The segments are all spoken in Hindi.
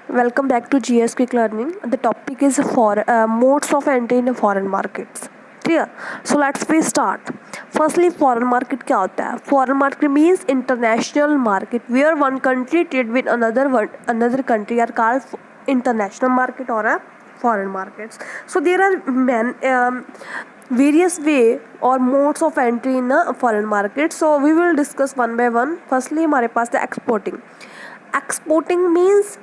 Welcome back to GS Quick Learning. The topic is modes of entry in foreign markets. Clear? So let's we start. Firstly, foreign market क्या होता है? Foreign market means international market where one country trade with another country are called international market or a foreign markets. So there are various way or modes of entry in a foreign market. So we will discuss one by one. Firstly, हमारे पास है exporting. Exporting means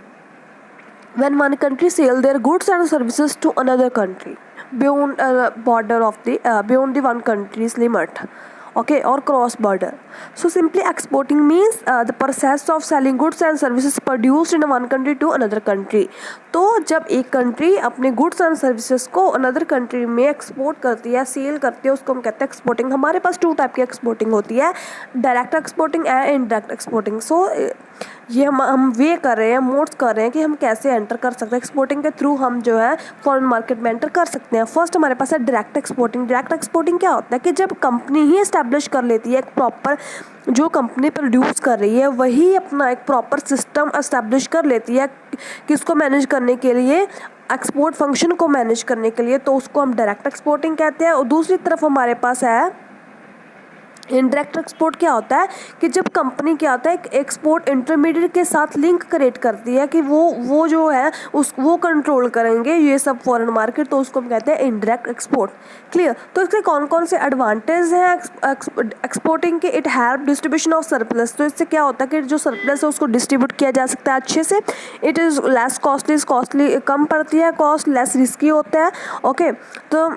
when one country sell their goods and services to another country beyond border of the beyond the one country's limit, okay, or cross border. So simply exporting means the process of selling goods and services produced in one country to another country. तो जब एक कंट्री अपने गुड्स एंड सर्विसेज को अनदर कंट्री में एक्सपोर्ट करती है, सेल करती है, उसको हम कहते हैं एक्सपोर्टिंग. हमारे पास 2 टाइप की एक्सपोर्टिंग होती है, direct exporting and indirect exporting. So ये हम वे कर रहे हैं, मोड्स कर रहे हैं कि हम कैसे एंटर कर सकते हैं. एक्सपोर्टिंग के थ्रू हम जो है फॉरेन मार्केट में एंटर कर सकते हैं. फर्स्ट हमारे पास है डायरेक्ट एक्सपोर्टिंग. डायरेक्ट एक्सपोर्टिंग क्या होता है कि जब कंपनी ही एस्टैब्लिश कर लेती है एक प्रॉपर, जो कंपनी प्रोड्यूस कर रही है वही अपना एक प्रॉपर सिस्टम एस्टैब्लिश कर लेती है किसको मैनेज करने के लिए, एक्सपोर्ट फंक्शन को मैनेज करने के लिए, तो उसको हम डायरेक्ट एक्सपोर्टिंग कहते हैं. और दूसरी तरफ हमारे पास है इनडायरेक्ट एक्सपोर्ट. क्या होता है कि जब कंपनी क्या होता है एक्सपोर्ट इंटरमीडिएट के साथ लिंक क्रिएट करती है कि वो जो है वो कंट्रोल करेंगे ये सब फॉरेन मार्केट, तो उसको हम कहते हैं इनडायरेक्ट एक्सपोर्ट. क्लियर? तो इसके कौन कौन से एडवांटेज हैं एक्सपोर्टिंग के? It help distribution of surplus. तो इससे क्या होता है कि जो सरप्लस है उसको डिस्ट्रीब्यूट किया जा सकता है अच्छे से. इट इज़ लेस कॉस्टली कम पड़ती है कॉस्ट, लेस रिस्की होता है. ओके, तो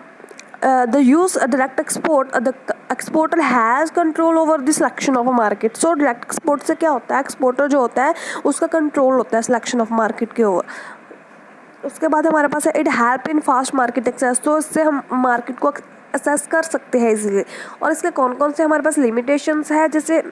the use a direct export, the exporter has control over the selection of a market. So direct export से क्या होता है, एक्सपोर्टर जो होता है उसका कंट्रोल होता है सिलेक्शन ऑफ मार्केट के ओवर. उसके बाद हमारे पास है it help in fast market access. तो इससे हम मार्केट को एक्सेस कर सकते हैं इजीली. और इसके कौन कौन से हमारे पास लिमिटेशंस है, जैसे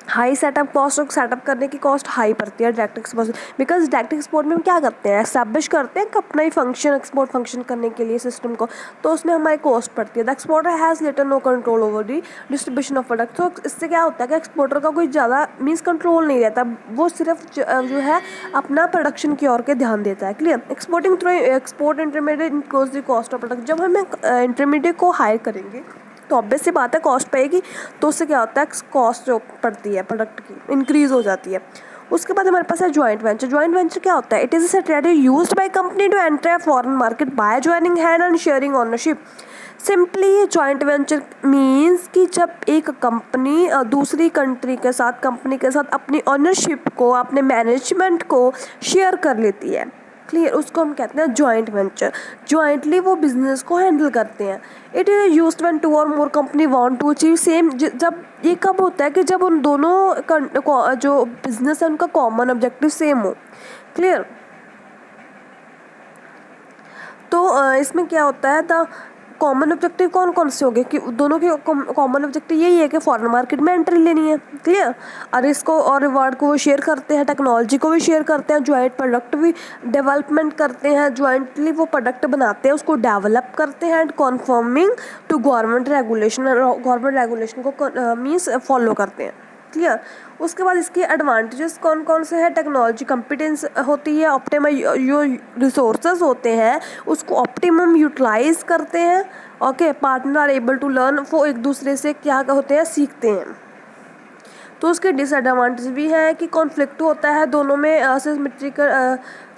हाई सेटअप कॉस्ट. और सेटअप करने की कॉस्ट हाई पड़ती है direct export, because direct export में हम क्या करते हैं, एस्टैब्लिश करते हैं अपना ही फंक्शन, एक्सपोर्ट फंक्शन करने के लिए सिस्टम को, तो उसमें हमारी कॉस्ट पड़ती है. The exporter has little no control over the distribution of product. तो इससे क्या होता है कि एक्सपोर्टर का कोई ज़्यादा मीन्स कंट्रोल नहीं रहता, वो सिर्फ जो है अपना प्रोडक्शन की ओर के ध्यान देता है. Clear? Exporting through export intermediate increase the cost of product. जब हम इंटरमीडिएट को हायर करेंगे तो ऑब्वियस सी बात है कॉस्ट पाएगी, तो उससे क्या होता है कॉस्ट जो पड़ती है प्रोडक्ट की इंक्रीज हो जाती है. उसके बाद हमारे पास है जॉइंट वेंचर. जॉइंट वेंचर क्या होता है? It is a strategy used by company to enter a foreign market by joining hand and sharing ownership. Simply joint venture means कि जब एक कंपनी दूसरी कंट्री के साथ, कंपनी के साथ अपनी ओनरशिप को, अपने मैनेजमेंट को शेयर कर लेती है. क्लियर? उसको हम कहते हैं जॉइंट वेंचर. जॉइंटली वो बिजनेस को हैंडल करते हैं. इट इज़ यूज्ड व्हेन 2 और more company want to achieve same. जब ये कब होता है कि जब उन दोनों जो बिजनेस है उनका कॉमन ऑब्जेक्टिव सेम हो. क्लियर? तो इसमें क्या होता है, द कॉमन ऑब्जेक्टिव कौन कौन से हो गए कि दोनों के कॉमन ऑब्जेक्टिव यही है कि फॉरेन मार्केट में एंट्री लेनी है. क्लियर? और इसको और रिवार्ड को वो शेयर करते हैं, टेक्नोलॉजी को भी शेयर करते हैं, ज्वाइंट प्रोडक्ट भी डेवलपमेंट करते हैं, ज्वाइंटली वो प्रोडक्ट बनाते हैं, उसको डेवलप करते हैं एंड कॉन्फर्मिंग टू गवर्नमेंट रेगुलेशन को मीन्स फॉलो करते हैं. क्लियर? उसके बाद इसके एडवांटेजेस कौन कौन से हैं? टेक्नोलॉजी कंपिटेंस होती है, ऑप्टिमम जो रिसोर्सेज होते हैं उसको ऑप्टिमम यूटिलाइज करते हैं. Okay, partner are able to learn, वो एक दूसरे से क्या होते हैं, सीखते हैं. तो उसके डिसएडवांटेज भी है कि कॉन्फ्लिक्ट होता है दोनों में,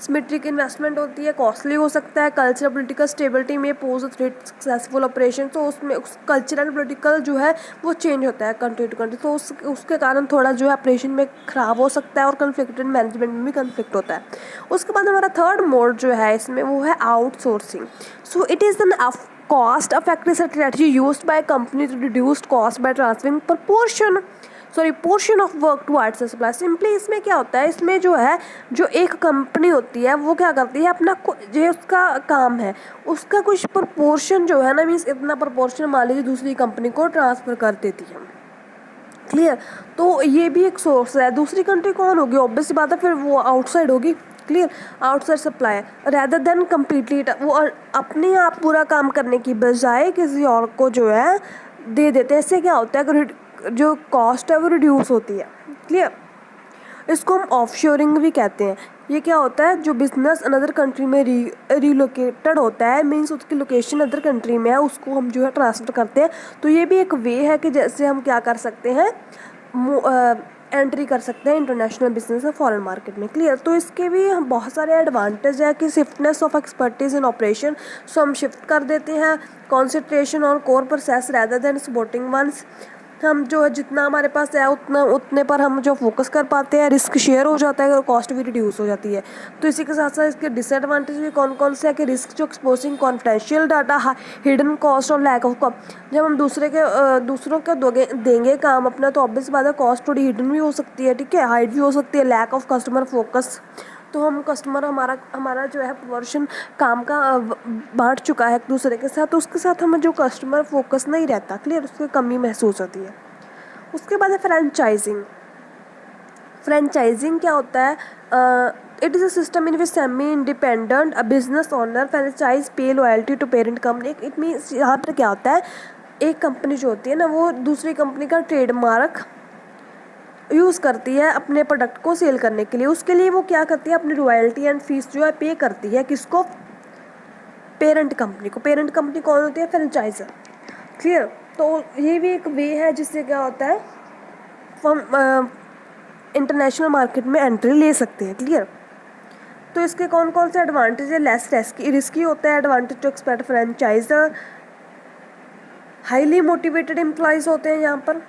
सिमेट्रिक इन्वेस्टमेंट होती है, कॉस्टली हो सकता है, कल्चरल पोलिटिकल स्टेबिलिटी में पोज थ्रेट सक्सेसफुल ऑपरेशन. तो उसमें उस कल्चरल एंड पोलिटिकल जो है वो चेंज होता है कंट्री टू कंट्री, तो उसके कारण थोड़ा जो है ऑपरेशन में ख़राब हो सकता है और कन्फ्लिक्टेड मैनेजमेंट में भी कन्फ्लिक्ट होता है. उसके बाद हमारा थर्ड मोड जो है इसमें वो है outsourcing. So it is an cost effective strategy used by a company to reduce cost by transferring portion of work towards the supply. Simply इसमें क्या होता है, इसमें जो है जो एक कंपनी होती है वो क्या करती है, अपना जो उसका काम है उसका कुछ प्रपोर्शन जो है ना, मीन्स इतना प्रपोर्शन मान लीजिए दूसरी कंपनी को ट्रांसफ़र कर देती है. क्लियर? तो ये भी एक सोर्स है. दूसरी कंट्री कौन होगी? ऑब्वियस सी बात है फिर वो आउटसाइड होगी. Clear? Outside supply rather than completely वो अपने आप पूरा काम करने की बजाय किसी और को जो है दे देते हैं. इससे क्या होता है कि जो कॉस्ट है वो रिड्यूस होती है. क्लियर? इसको हम ऑफशोरिंग भी कहते हैं। ये क्या होता है, जो बिजनेस अनदर कंट्री में रीलोकेटेड होता है, मीन्स उसकी लोकेशन अदर कंट्री में है, उसको हम जो है ट्रांसफ़र करते हैं। तो ये भी एक वे है कि जैसे हम क्या कर सकते हैं, एंट्री कर सकते हैं इंटरनेशनल बिजनेस और फॉरेन मार्केट में। क्लियर। तो इसके भी हम बहुत सारे एडवांटेज है कि shiftness of expertise in operation, so हम शिफ्ट कर देते हैं concentration on core process rather than supporting ones. हम जो है जितना हमारे पास है उतने पर हम जो फोकस कर पाते हैं, रिस्क शेयर हो जाता है और कॉस्ट भी रिड्यूस हो जाती है। तो इसी के साथ साथ इसके डिसएडवांटेज भी कौन कौन से है कि रिस्क जो exposing confidential data, hidden cost और लैक ऑफ, जब हम दूसरों को देंगे काम अपना, तो ऑब्वियस बात है कॉस्ट थोड़ी हिडन भी हो सकती है, ठीक है, हाइड भी हो सकती है, लैक ऑफ कस्टमर फोकस। तो हम कस्टमर हमारा जो है पोर्शन काम का बांट चुका है एक दूसरे के साथ, तो उसके साथ हमें जो कस्टमर फोकस नहीं रहता। क्लियर। उसकी कमी महसूस होती है। उसके बाद है फ्रेंचाइजिंग। फ्रेंचाइजिंग क्या होता है, it is a system in which semi independent a business owner franchise pay royalty to parent company. It means यहाँ पर क्या होता है, एक कंपनी जो होती है ना, वो दूसरी कंपनी का ट्रेडमार्क यूज़ करती है अपने प्रोडक्ट को सेल करने के लिए। उसके लिए वो क्या करती है, अपनी रॉयल्टी एंड फीस जो है पे करती है किसको, पेरेंट कंपनी को। पेरेंट कंपनी कौन होती है, फ्रेंचाइजर। क्लियर। तो ये भी एक वे है जिससे क्या होता है, हम इंटरनेशनल मार्केट में एंट्री ले सकते हैं। क्लियर। तो इसके कौन कौन से एडवांटेज है, लेस रिस्की होता है, advantage to expert franchiser, highly motivated employees होते हैं यहाँ पर।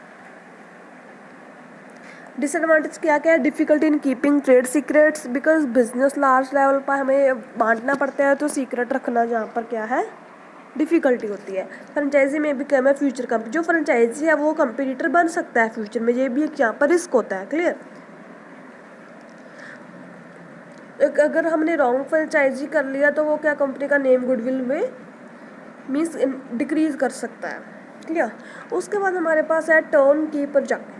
डिसएडवांटेज क्या क्या है, difficulty in keeping trade secrets, because business large level पर हमें बांटना पड़ता है, तो सीक्रेट रखना जहाँ पर क्या है, डिफ़िकल्टी होती है। फ्रेंचाइजी में भी कम है फ्यूचर कंपनी, जो फ्रेंचाइजी है वो कंपटीटर बन सकता है फ्यूचर में, ये भी एक यहाँ पर रिस्क होता है। क्लियर। अगर हमने रॉन्ग फ्रेंचाइजी कर लिया तो वो क्या, कंपनी का नेम गुडविल में मीन्स डिक्रीज कर सकता है। क्लियर। उसके बाद हमारे पास है टर्न की प्रोजेक्ट।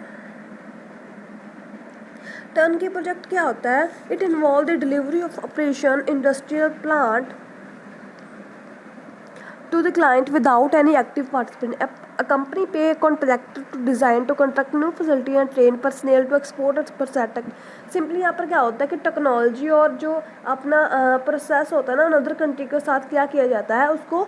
टर्न की प्रोजेक्ट क्या होता है, it involve the delivery of operation industrial plant to the client without any active participant. A company pay a contractor to design, to construct new facility and train personnel to export its product. Simply यहाँ पर क्या होता है कि टेक्नोलॉजी और जो अपना प्रोसेस होता है ना, अनदर कंट्री के साथ क्या किया जाता है, उसको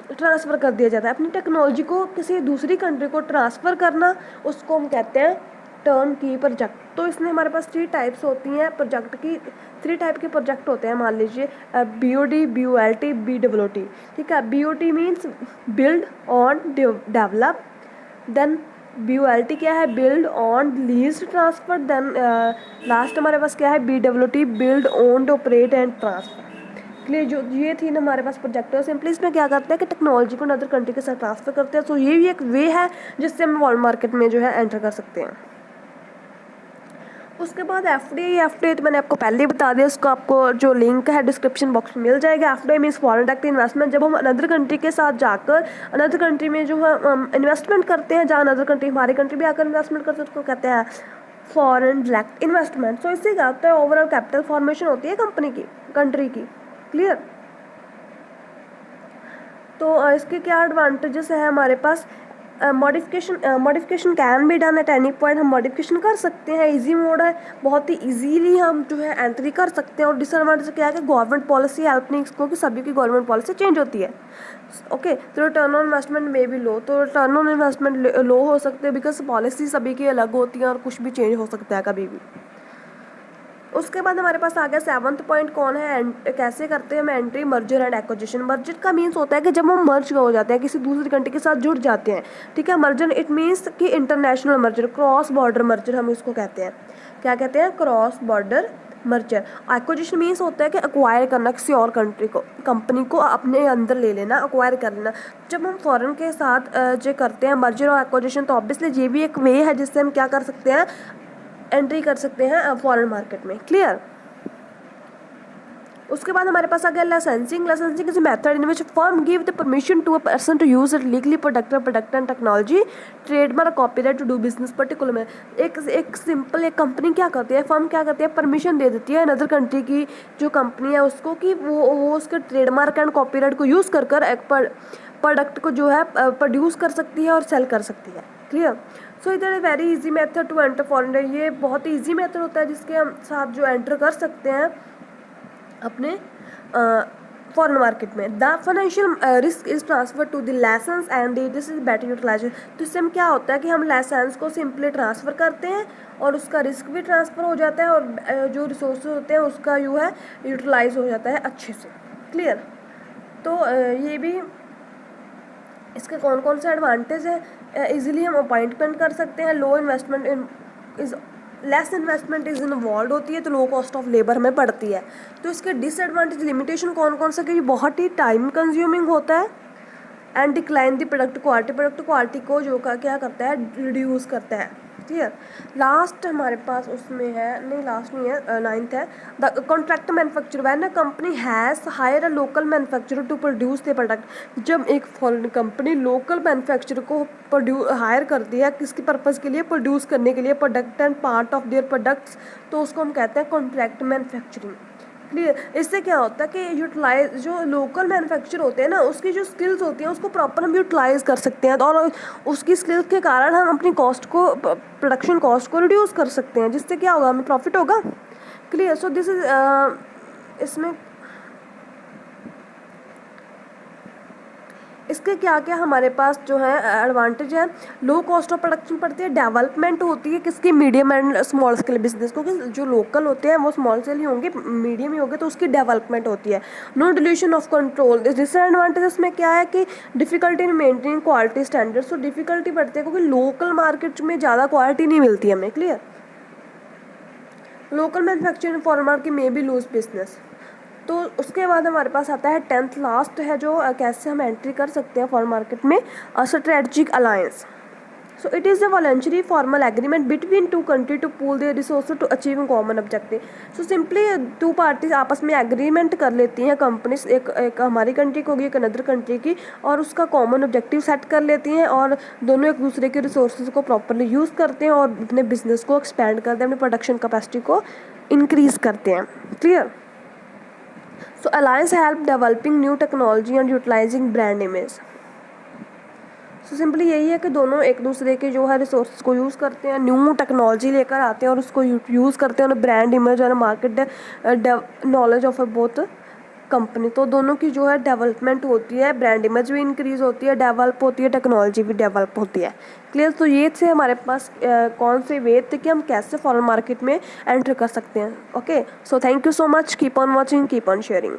ट्रांसफ़र कर दिया जाता है। अपनी टेक्नोलॉजी को किसी दूसरी कंट्री को ट्रांसफ़र करना, उसको हम कहते हैं टर्न की प्रोजेक्ट। तो इसमें हमारे पास 3 टाइप्स होती हैं प्रोजेक्ट की, 3 टाइप के प्रोजेक्ट होते हैं। मान लीजिए BOD, BOLT, BWT। ठीक है। BOT means build on develop, then BOLT क्या है, build on lease transfer, then last हमारे पास क्या है, BWT, build on operate and transfer. लिए जो ये थी ना हमारे पास प्रोजेक्ट है, सिंपली इसमें क्या करते हैं कि टेक्नोलॉजी को अदर कंट्री के साथ ट्रांसफ़र करते हैं। सो ये भी एक वे है जिससे हम वर्ल्ड मार्केट में जो है एंटर कर सकते हैं। उसके बाद FDI तो मैंने आपको पहले ही बता दिया, उसका आपको जो लिंक है डिस्क्रिप्शन बॉक्स में मिल जाएगा। FDI means foreign direct investment, जब हम अनदर कंट्री के साथ जाकर अनदर कंट्री में जो है इन्वेस्टमेंट करते हैं, जहाँ अनदर कंट्री हमारी कंट्री भी आकर इन्वेस्टमेंट करते हैं, उसको कहते हैं फॉरेन डायरेक्ट इन्वेस्टमेंट। सो इससे क्या होता है, ओवरऑल कैपिटल फॉर्मेशन होती है कंट्री की। क्लियर। तो इसके क्या एडवांटेजेस है हमारे पास, modification can be done at any point, हम मॉडिफिकेशन कर सकते हैं, इजी मोड है, बहुत ही इजीली हम जो है एंट्री कर सकते हैं। और डिसएडवांटेज क्या है कि गवर्नमेंट पॉलिसी हेल्प नहीं, क्योंकि सभी की गवर्नमेंट पॉलिसी चेंज होती है। ओके। तो रिटर्न ऑन इन्वेस्टमेंट में भी लो, तो रिटर्न ऑन इन्वेस्टमेंट लो हो सकते हैं बिकॉज पॉलिसी सभी की अलग होती है और कुछ भी चेंज हो सकता है कभी भी। उसके बाद हमारे पास आ गया 7th पॉइंट, कौन है, कैसे करते हैं हम entry, merger and acquisition. Merger का मीन्स होता है कि जब हम मर्ज हो जाते हैं, किसी दूसरी कंट्री के साथ जुड़ जाते हैं। ठीक है। मर्जर इट मीन्स कि international merger, cross border merger हम इसको कहते हैं। क्या कहते हैं, cross border merger. Acquisition means होता है कि एक्वायर करना, किसी और कंपनी को अपने अंदर ले लेना, एक्वायर कर लेना। जब हम फॉरेन के साथ जो करते हैं मर्जर और एक्विजिशन, तो ऑब्वियसली ये भी एक वे है जिससे हम क्या कर सकते हैं, एंट्री कर सकते हैं फॉरेन मार्केट में। क्लियर। उसके बाद हमारे पास आ गया licensing. Licensing is method in which firm give the permission to a person to use it legally product and technology, trademark, copyright to do business particular में। एक सिंपल एक कंपनी क्या करती है, फर्म क्या करती है, परमिशन दे देती है अनदर कंट्री की जो कंपनी है उसको कि वो उसके ट्रेडमार्क एंड कॉपीराइट को यूज़ कर एक प्रोडक्ट को जो है प्रोड्यूस कर सकती है और सेल कर सकती है। क्लियर। सो इधर a very easy method to enter foreign, ये बहुत ही ईजी मेथड होता है जिसके हम साथ जो एंटर कर सकते हैं अपने फॉरेन मार्केट में। The financial risk is transfer to the license and this is better utilisation. तो इससे हम क्या होता है कि हम लाइसेंस को सिंपली ट्रांसफ़र करते हैं और उसका रिस्क भी ट्रांसफ़र हो जाता है और जो रिसोर्स होते हैं उसका जो है यूटिलाइज हो जाता है अच्छे से। क्लियर। तो ये भी इसके कौन कौन से एडवांटेज है, इजीली हम अपॉइंटमेंट कर सकते हैं, low investment is less investment is involve होती है, तो लो कॉस्ट ऑफ लेबर हमें पड़ती है। तो इसके डिसएडवांटेज लिमिटेशन कौन कौन सा, कि बहुत ही टाइम कंज्यूमिंग होता है and decline the product quality को जो का क्या करता है रिड्यूस करता है। क्लियर। लास्ट हमारे पास उसमें है, नहीं लास्ट नहीं है, 9th है the contract manufacture. When a company has hire a local manufacturer to produce the product. जब एक फॉरेन कंपनी लोकल मैन्युफैक्चरर को हायर करती है किसकी पर्पज़ के लिए, प्रोड्यूस करने के लिए product and part of their products, तो उसको हम कहते हैं कॉन्ट्रैक्ट मैन्युफैक्चरिंग। क्लियर। इससे क्या होता है कि यूटिलाइज जो लोकल मैन्युफैक्चर होते हैं ना, उसकी जो स्किल्स होती हैं उसको प्रॉपर हम यूटिलाइज कर सकते हैं और उसकी स्किल्स के कारण हम अपनी कॉस्ट को, प्रोडक्शन कॉस्ट को रिड्यूस कर सकते हैं, जिससे क्या होगा, हमें प्रॉफिट होगा। क्लियर। सो दिस इज इसमें इसके क्या क्या हमारे पास जो है एडवांटेज है, लो कॉस्ट ऑफ प्रोडक्शन पड़ती है, डेवलपमेंट होती है किसकी, medium and small scale business, क्योंकि जो लोकल होते हैं वो स्मॉल स्केल ही होंगे, मीडियम ही होंगे, तो उसकी डेवलपमेंट होती है। No dilution of control. Disadvantage इसमें क्या है कि difficulty in maintaining quality standards, तो डिफिकल्टी बढ़ती है क्योंकि लोकल मार्केट में ज़्यादा क्वालिटी नहीं मिलती हमें। Clear. Local manufacturing foreign market में भी लूज बिजनेस। तो उसके बाद हमारे पास आता है 10th लास्ट है जो कैसे हम एंट्री कर सकते हैं फॉरेन मार्केट में, strategic alliance. So it is a voluntary formal agreement between two country to pool their resources to achieve common objective. So simply two parties आपस में एग्रीमेंट कर लेती हैं, कंपनीज एक हमारी कंट्री की होगी, एक अनदर कंट्री की, और उसका कॉमन ऑब्जेक्टिव सेट कर लेती हैं और दोनों एक दूसरे के रिसोर्सेज को प्रॉपरली यूज़ करते हैं और अपने बिजनेस को एक्सपेंड करते हैं, अपने प्रोडक्शन कैपेसिटी को इंक्रीज़ करते हैं। Clear. So alliance help developing new technology and utilizing brand image. So simply यही है कि दोनों एक दूसरे के जो है रिसोर्स को यूज़ करते हैं, न्यू टेक्नोलॉजी लेकर आते हैं और उसको यूज़ करते हैं और ब्रांड इमेज और market knowledge of both company, तो दोनों की जो है डेवलपमेंट होती है, ब्रांड इमेज भी इंक्रीज़ होती है, डेवलप होती है, टेक्नोलॉजी भी डेवलप होती है। क्लियर। तो ये थे हमारे पास कौन से वे थे कि हम कैसे फॉरेन मार्केट में एंटर कर सकते हैं। Okay, so thank you so much, keep on watching, keep on sharing.